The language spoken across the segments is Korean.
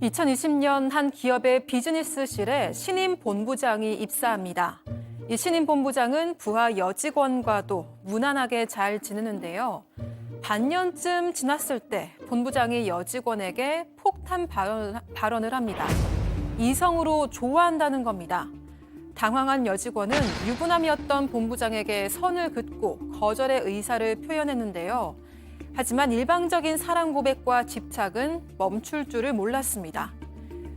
2020년 한 기업의 비즈니스실에 신임 본부장이 입사합니다. 이 신임 본부장은 부하 여직원과도 무난하게 잘 지내는데요. 반년쯤 지났을 때 본부장이 여직원에게 폭탄 발언을 합니다. 이성으로 좋아한다는 겁니다. 당황한 여직원은 유부남이었던 본부장에게 선을 긋고 거절의 의사를 표현했는데요. 하지만 일방적인 사랑 고백과 집착은 멈출 줄을 몰랐습니다.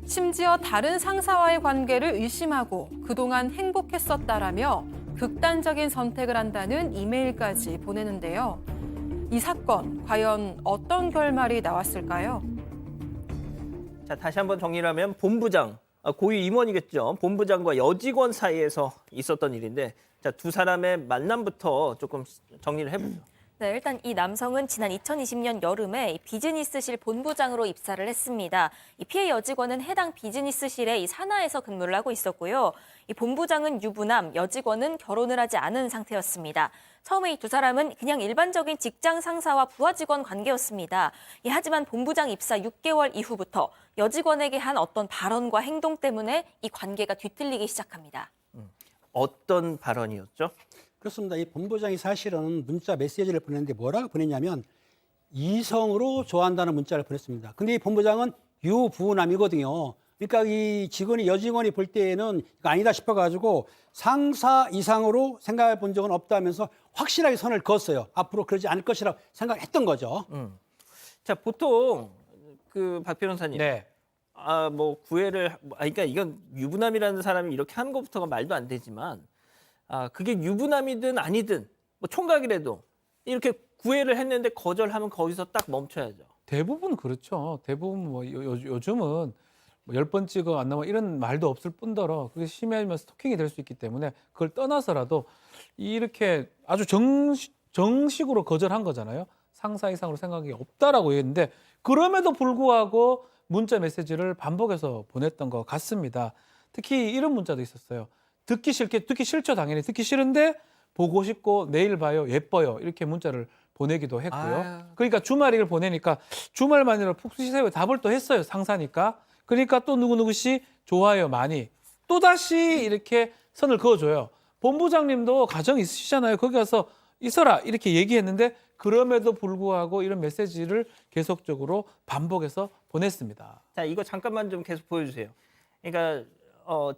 심지어 다른 상사와의 관계를 의심하고 그동안 행복했었다라며 극단적인 선택을 한다는 이메일까지 보내는데요. 이 사건, 과연 어떤 결말이 나왔을까요? 자, 다시 한번 정리를 하면 본부장, 고위 임원이겠죠. 본부장과 여직원 사이에서 있었던 일인데, 자, 두 사람의 만남부터 조금 정리를 해보죠. 네, 일단 이 남성은 지난 2020년 여름에 이 비즈니스실 본부장으로 입사를 했습니다. 이 피해 여직원은 해당 비즈니스실의 이 산하에서 근무를 하고 있었고요. 이 본부장은 유부남, 여직원은 결혼을 하지 않은 상태였습니다. 처음에 이 두 사람은 그냥 일반적인 직장 상사와 부하 직원 관계였습니다. 하지만 본부장 입사 6개월 이후부터 여직원에게 한 어떤 발언과 행동 때문에 이 관계가 뒤틀리기 시작합니다. 어떤 발언이었죠? 그렇습니다. 이 본부장이 사실은 문자 메시지를 보냈는데 뭐라고 보냈냐면 이성으로 좋아한다는 문자를 보냈습니다. 근데 이 본부장은 유부남이거든요. 그러니까 이 직원이 여직원이 볼 때에는 이거 아니다 싶어가지고 상사 이상으로 생각해 본 적은 없다면서 확실하게 선을 그었어요. 앞으로 그러지 않을 것이라고 생각했던 거죠. 자, 보통 그 박 변호사님, 네. 뭐 그러니까 이건 유부남이라는 사람이 이렇게 하는 것부터가 말도 안 되지만, 그게 유부남이든 아니든 뭐 총각이라도 이렇게 구애를 했는데 거절하면 거기서 딱 멈춰야죠. 대부분 그렇죠. 대부분 뭐 요즘은 뭐 10번 찍어 안 나와 이런 말도 없을 뿐더러 그게 심해지면 스토킹이 될 수 있기 때문에 그걸 떠나서라도 이렇게 아주 정식으로 거절한 거잖아요. 상사 이상으로 생각이 없다라고 했는데 그럼에도 불구하고 문자 메시지를 반복해서 보냈던 것 같습니다. 특히 이런 문자도 있었어요. 듣기 싫죠, 당연히. 듣기 싫은데 보고 싶고 내일 봐요, 예뻐요. 이렇게 문자를 보내기도 했고요. 그러니까 주말을 보내니까 주말만이라도 푹 쉬세요. 답을 또 했어요, 상사니까. 그러니까 또 누구누구씨 좋아요, 많이. 또다시 이렇게 선을 그어줘요. 본부장님도 가정 있으시잖아요. 거기 가서 있어라 이렇게 얘기했는데 그럼에도 불구하고 이런 메시지를 계속적으로 반복해서 보냈습니다. 자, 이거 잠깐만 좀 계속 보여주세요. 그러니까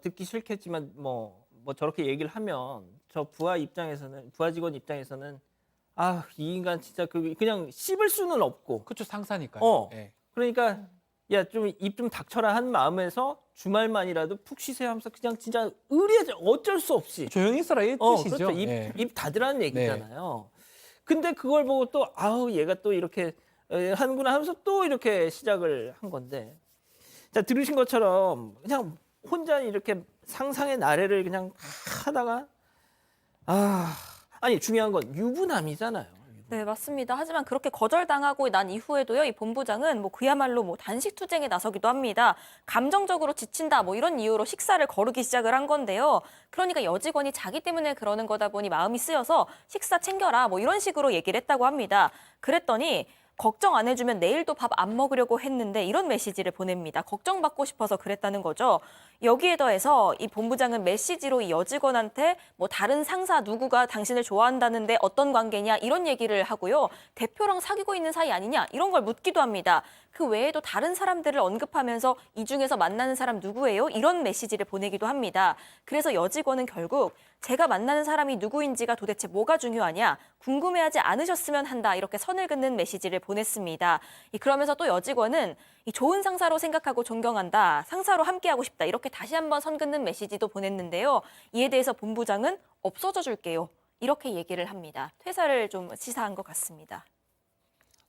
듣기 싫겠지만 뭐 저렇게 얘기를 하면 저 부하 직원 입장에서는 이 인간 진짜 그냥 씹을 수는 없고. 그렇죠, 상사니까요. 네. 그러니까 야, 좀 입 좀 닥쳐라 한 마음에서 주말만이라도 푹 쉬세요 하면서 그냥 진짜 의리하지 어쩔 수 없이 조용히 있어라 이 뜻이죠. 그렇죠. 입 닫으라는 얘기잖아요. 근데 그걸 보고 또 얘가 또 이렇게 하는구나 하면서 또 이렇게 시작을 한 건데, 자, 들으신 것처럼 그냥 혼자 이렇게 상상의 나래를 그냥 하다가 아니 중요한 건 유부남이잖아요. 네, 맞습니다. 하지만 그렇게 거절당하고 난 이후에도요, 이 본부장은 그야말로 단식 투쟁에 나서기도 합니다. 감정적으로 지친다, 이런 이유로 식사를 거르기 시작을 한 건데요. 그러니까 여직원이 자기 때문에 그러는 거다 보니 마음이 쓰여서 식사 챙겨라, 이런 식으로 얘기를 했다고 합니다. 그랬더니 걱정 안 해주면 내일도 밥 안 먹으려고 했는데 이런 메시지를 보냅니다. 걱정받고 싶어서 그랬다는 거죠. 여기에 더해서 이 본부장은 메시지로 이 여직원한테 다른 상사 누구가 당신을 좋아한다는데 어떤 관계냐 이런 얘기를 하고요. 대표랑 사귀고 있는 사이 아니냐 이런 걸 묻기도 합니다. 그 외에도 다른 사람들을 언급하면서 이 중에서 만나는 사람 누구예요? 이런 메시지를 보내기도 합니다. 그래서 여직원은 결국 제가 만나는 사람이 누구인지가 도대체 뭐가 중요하냐? 궁금해하지 않으셨으면 한다. 이렇게 선을 긋는 메시지를 보냈습니다. 그러면서 또 여직원은 이 좋은 상사로 생각하고 존경한다. 상사로 함께하고 싶다. 이렇게 다시 한번 선 긋는 메시지도 보냈는데요. 이에 대해서 본부장은 없어져 줄게요. 이렇게 얘기를 합니다. 퇴사를 좀 시사한 것 같습니다.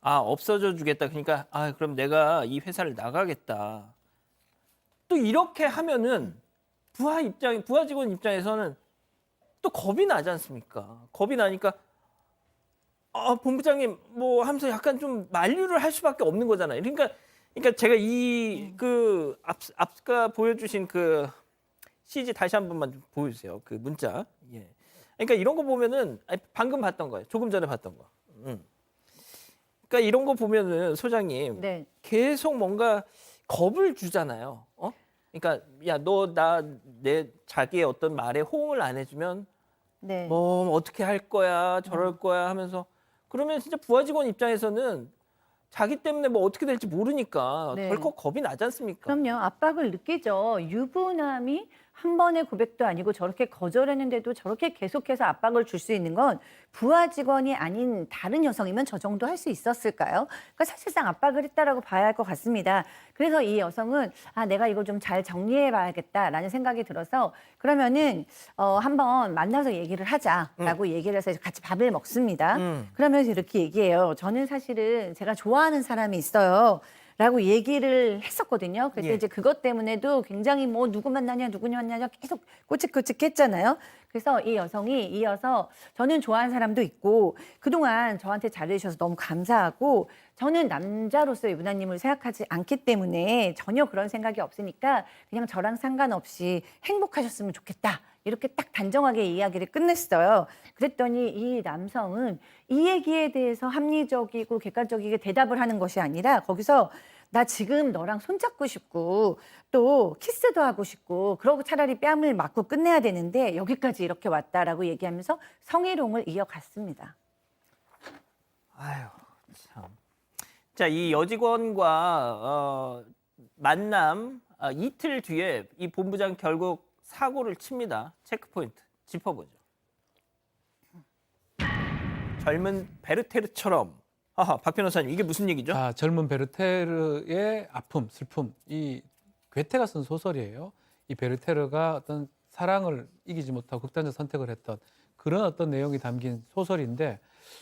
없어져 주겠다. 그러니까 그럼 내가 이 회사를 나가겠다. 또 이렇게 하면은 부하 직원 입장에서는 또 겁이 나지 않습니까? 겁이 나니까 본부장님 하면서 약간 좀 만류를 할 수밖에 없는 거잖아요. 그러니까 제가 아까 보여주신 그 CG 다시 한 번만 좀 보여주세요. 그 문자. 예. 그러니까 이런 거 보면은 방금 봤던 거예요. 조금 전에 봤던 거. 그러니까 이런 거 보면은 소장님 네. 계속 뭔가 겁을 주잖아요. 그러니까 야, 너 내 자기의 어떤 말에 호응을 안 해주면 네. 뭐 어떻게 할 거야, 저럴 거야 하면서 그러면 진짜 부하 직원 입장에서는 자기 때문에 뭐 어떻게 될지 모르니까 네. 덜컥 겁이 나지 않습니까? 그럼요. 압박을 느끼죠. 유부남이 한 번의 고백도 아니고 저렇게 거절했는데도 저렇게 계속해서 압박을 줄 수 있는 건 부하 직원이 아닌 다른 여성이면 저 정도 할 수 있었을까요? 그러니까 사실상 압박을 했다라고 봐야 할 것 같습니다. 그래서 이 여성은 내가 이걸 좀 잘 정리해 봐야겠다라는 생각이 들어서 그러면은 한번 만나서 얘기를 하자라고 얘기를 해서 같이 밥을 먹습니다. 그러면서 이렇게 얘기해요. 저는 사실은 제가 좋아하는 사람이 있어요. 라고 얘기를 했었거든요. 그때 예. 이제 그것 때문에도 굉장히 뭐 누구 만나냐 계속 꼬치꼬치했잖아요. 그래서 이 여성이 이어서 저는 좋아하는 사람도 있고 그동안 저한테 잘해주셔서 너무 감사하고 저는 남자로서 유부남님을 생각하지 않기 때문에 전혀 그런 생각이 없으니까 그냥 저랑 상관없이 행복하셨으면 좋겠다. 이렇게 딱 단정하게 이야기를 끝냈어요. 그랬더니 이 남성은 이 얘기에 대해서 합리적이고 객관적이게 대답을 하는 것이 아니라 거기서 나 지금 너랑 손잡고 싶고 또 키스도 하고 싶고 그러고 차라리 뺨을 맞고 끝내야 되는데 여기까지 이렇게 왔다라고 얘기하면서 성희롱을 이어갔습니다. 아유, 참. 자, 이 여직원과 만남 이틀 뒤에 이 본부장 결국 사고를 칩니다. 체크포인트 짚어보죠. 젊은 베르테르처럼. 박 변호사님, 이게 무슨 얘기죠? 젊은 베르테르의 아픔, 슬픔. 이 괴테가 쓴 소설이에요. 이 베르테르가 어떤 사랑을 이기지 못하고 극단적 선택을 했던 그런 어떤 내용이 담긴 소설인데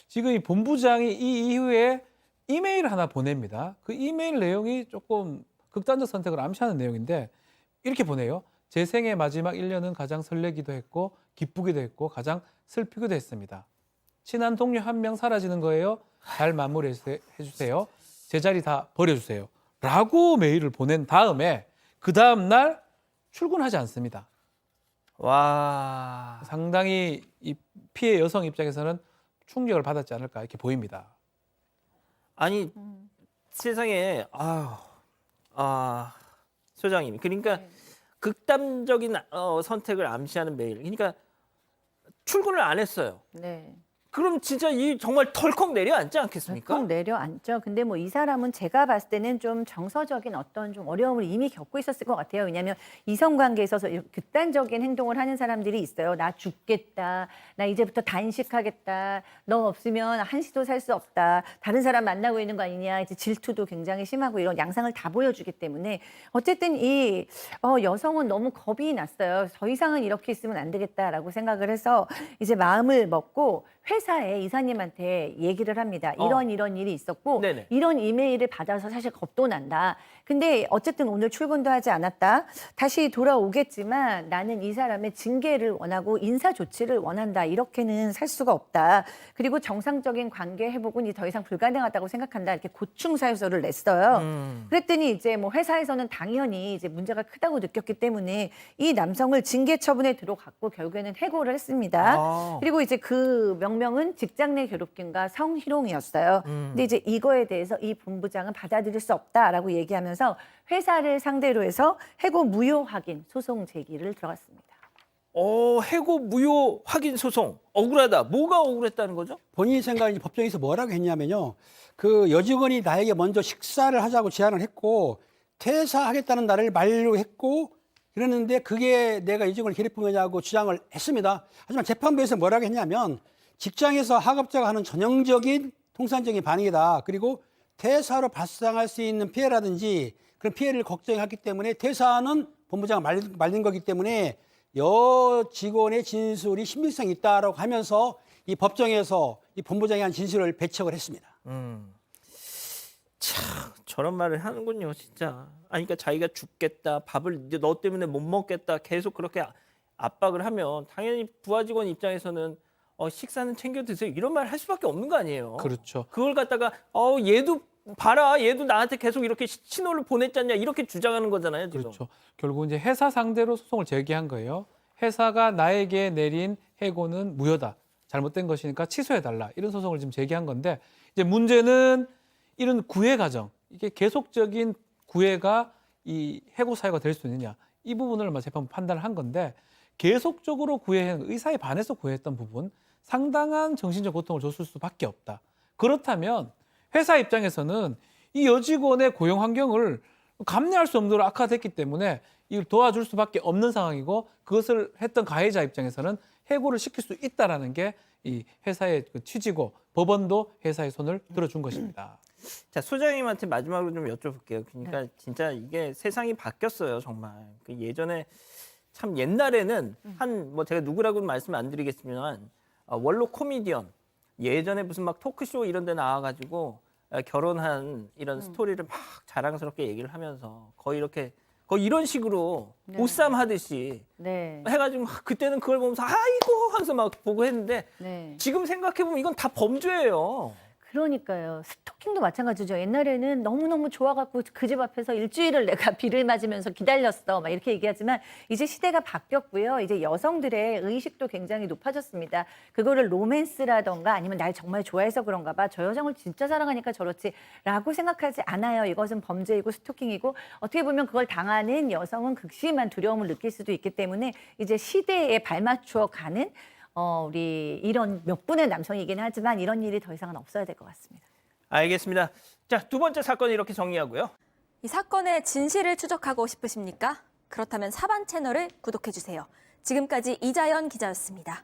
지금 이 본부장이 이 이후에 이메일을 하나 보냅니다. 그 이메일 내용이 조금 극단적 선택을 암시하는 내용인데 이렇게 보내요. 제 생의 마지막 1년은 가장 설레기도 했고 기쁘기도 했고 가장 슬피기도 했습니다. 친한 동료 한 명 사라지는 거예요. 잘 마무리해 주세요. 제 자리 다 버려주세요. 라고 메일을 보낸 다음에 그 다음 날 출근하지 않습니다. 와. 상당히 이 피해 여성 입장에서는 충격을 받았지 않을까 이렇게 보입니다. 아니, 세상에, 소장님. 그러니까 극단적인 선택을 암시하는 메일. 그러니까 출근을 안 했어요. 네. 그럼 진짜 이 정말 덜컥 내려앉지 않겠습니까? 덜컥 내려앉죠. 근데 뭐 이 사람은 제가 봤을 때는 좀 정서적인 어떤 좀 어려움을 이미 겪고 있었을 것 같아요. 왜냐하면 이성관계에 있어서 극단적인 행동을 하는 사람들이 있어요. 나 죽겠다. 나 이제부터 단식하겠다. 너 없으면 한시도 살 수 없다. 다른 사람 만나고 있는 거 아니냐. 이제 질투도 굉장히 심하고 이런 양상을 다 보여주기 때문에 어쨌든 이 여성은 너무 겁이 났어요. 더 이상은 이렇게 있으면 안 되겠다라고 생각을 해서 이제 마음을 먹고 회사에 이사님한테 얘기를 합니다. 이런 일이 있었고 네네. 이런 이메일을 받아서 사실 겁도 난다. 근데 어쨌든 오늘 출근도 하지 않았다. 다시 돌아오겠지만 나는 이 사람의 징계를 원하고 인사 조치를 원한다. 이렇게는 살 수가 없다. 그리고 정상적인 관계 회복은 더 이상 불가능하다고 생각한다. 이렇게 고충 사유서를 냈어요. 그랬더니 이제 뭐 회사에서는 당연히 이제 문제가 크다고 느꼈기 때문에 이 남성을 징계 처분에 들어갔고 결국에는 해고를 했습니다. 그리고 이제 그 명명은 직장 내 괴롭힘과 성희롱이었어요. 근데 이제 이거에 대해서 이 본부장은 받아들일 수 없다라고 얘기하면서 회사를 상대로 해서 해고 무효 확인 소송 제기를 들어갔습니다. 해고 무효 확인 소송. 억울하다. 뭐가 억울했다는 거죠? 본인 생각에 법정에서 뭐라고 했냐면요. 그 여직원이 나에게 먼저 식사를 하자고 제안을 했고 퇴사하겠다는 날을 만료했고 그랬는데 그게 내가 여직원을 괴롭힌 거냐고 주장을 했습니다. 하지만 재판부에서 뭐라고 했냐면 직장에서 하급자가 하는 전형적인 통상적인 반응이다. 그리고 퇴사로 발생할 수 있는 피해라든지 그런 피해를 걱정했기 때문에 퇴사는 본부장을 말린 거기 때문에 여직원의 진술이 신빙성이 있다라고 하면서 이 법정에서 이 본부장이 한 진술을 배척을 했습니다. 참 저런 말을 하는군요, 진짜. 그러니까 자기가 죽겠다, 밥을 이제 너 때문에 못 먹겠다, 계속 그렇게 압박을 하면 당연히 부하 직원 입장에서는 식사는 챙겨 드세요 이런 말 할 수밖에 없는 거 아니에요. 그렇죠. 그걸 갖다가 얘도 봐라, 얘도 나한테 계속 이렇게 신호를 보냈잖냐 이렇게 주장하는 거잖아요, 지금. 그렇죠. 결국 이제 회사 상대로 소송을 제기한 거예요. 회사가 나에게 내린 해고는 무효다. 잘못된 것이니까 취소해달라. 이런 소송을 지금 제기한 건데 이제 문제는 이런 구애 과정, 이게 계속적인 구애가 이 해고 사유가 될 수 있느냐 이 부분을 재판부 판단을 한 건데 계속적으로 구애한 의사에 반해서 구애했던 부분 상당한 정신적 고통을 줬을 수밖에 없다. 그렇다면 회사 입장에서는 이 여직원의 고용 환경을 감내할 수 없는 악화됐기 때문에 이걸 도와줄 수밖에 없는 상황이고 그것을 했던 가해자 입장에서는 해고를 시킬 수 있다라는 게 이 회사의 그 취지고 법원도 회사의 손을 들어준 것입니다. 자, 소장님한테 마지막으로 좀 여쭤볼게요. 그러니까 진짜 이게 세상이 바뀌었어요, 정말. 그 예전에 참 옛날에는 한 뭐 제가 누구라고는 말씀 안 드리겠지만 원로 코미디언 예전에 무슨 막 토크쇼 이런 데 나와가지고 결혼한 이런 스토리를 막 자랑스럽게 얘기를 하면서 거의 이런 식으로 네. 보쌈 하듯이 네. 해가지고 막 그때는 그걸 보면서 아이고 하면서 막 보고 했는데 네. 지금 생각해보면 이건 다 범죄예요. 그러니까요. 스토킹도 마찬가지죠. 옛날에는 너무너무 좋아갖고 그 집 앞에서 일주일을 내가 비를 맞으면서 기다렸어. 막 이렇게 얘기하지만 이제 시대가 바뀌었고요. 이제 여성들의 의식도 굉장히 높아졌습니다. 그거를 로맨스라던가 아니면 날 정말 좋아해서 그런가 봐. 저 여성을 진짜 사랑하니까 저렇지 라고 생각하지 않아요. 이것은 범죄이고 스토킹이고 어떻게 보면 그걸 당하는 여성은 극심한 두려움을 느낄 수도 있기 때문에 이제 시대에 발맞추어 가는 우리 이런 몇 분의 남성이긴 하지만 이런 일이 더 이상은 없어야 될 것 같습니다. 알겠습니다. 자, 두 번째 사건 이렇게 정리하고요. 이 사건의 진실을 추적하고 싶으십니까? 그렇다면 사반 채널을 구독해 주세요. 지금까지 이자연 기자였습니다.